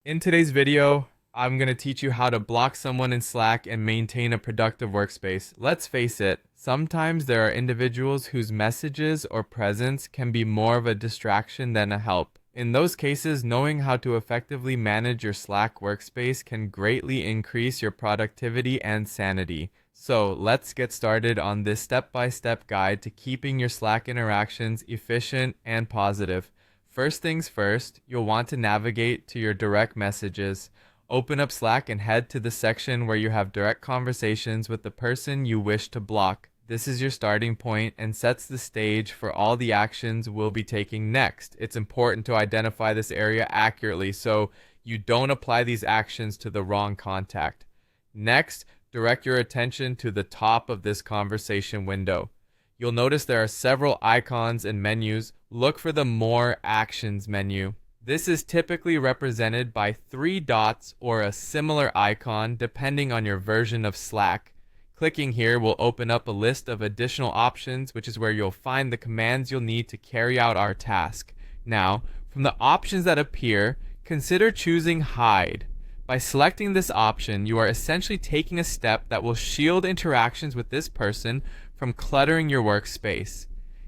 In today's video, I'm going to teach you how to block someone in Slack and maintain a productive workspace. Let's face it, sometimes there are individuals whose messages or presence can be more of a distraction than a help. In those cases, knowing how to effectively manage your Slack workspace can greatly increase your productivity and sanity. So let's get started on this step-by-step guide to keeping your Slack interactions efficient and positive. First things first, you'll want to navigate to your direct messages. Open up Slack and head to the section where you have direct conversations with the person you wish to block. This is your starting point and sets the stage for all the actions we'll be taking next. It's important to identify this area accurately so you don't apply these actions to the wrong contact. Next, direct your attention to the top of this conversation window. You'll notice there are several icons and menus. Look for the More Actions menu. This is typically represented by 3 dots or a similar icon depending on your version of Slack. Clicking here will open up a list of additional options, which is where you'll find the commands you'll need to carry out our task. Now, from the options that appear, consider choosing Hide. By selecting this option, you are essentially taking a step that will shield interactions with this person from cluttering your workspace.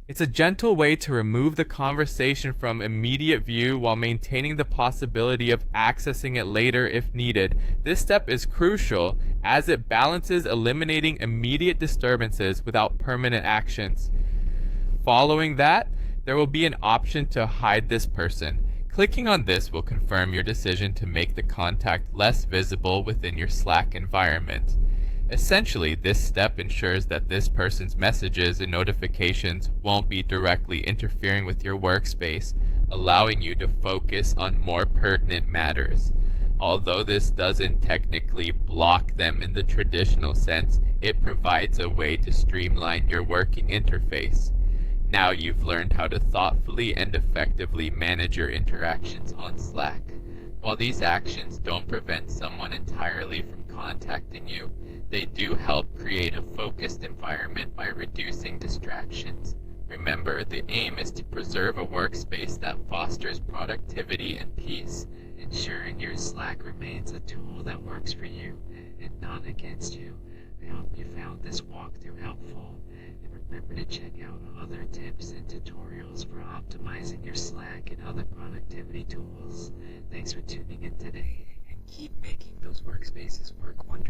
It's a gentle way to remove the conversation from immediate view while maintaining the possibility of accessing it later if needed. This step is crucial as it balances eliminating immediate disturbances without permanent actions. Following that, there will be an option to hide this person. Clicking on this will confirm your decision to make the contact less visible within your Slack environment. Essentially, this step ensures that this person's messages and notifications won't be directly interfering with your workspace, allowing you to focus on more pertinent matters. Although this doesn't technically block them in the traditional sense, it provides a way to streamline your working interface. Now you've learned how to thoughtfully and effectively manage your interactions on Slack. While these actions don't prevent someone entirely from contacting you, they do help create a focused environment by reducing distractions. Remember, the aim is to preserve a workspace that fosters productivity and peace, ensuring your Slack remains a tool that works for you and not against you. I hope you found this walkthrough helpful, and remember to check out other tips and tutorials for optimizing your Slack and other productivity tools. Thanks for tuning in today, and keep making those workspaces work wonders.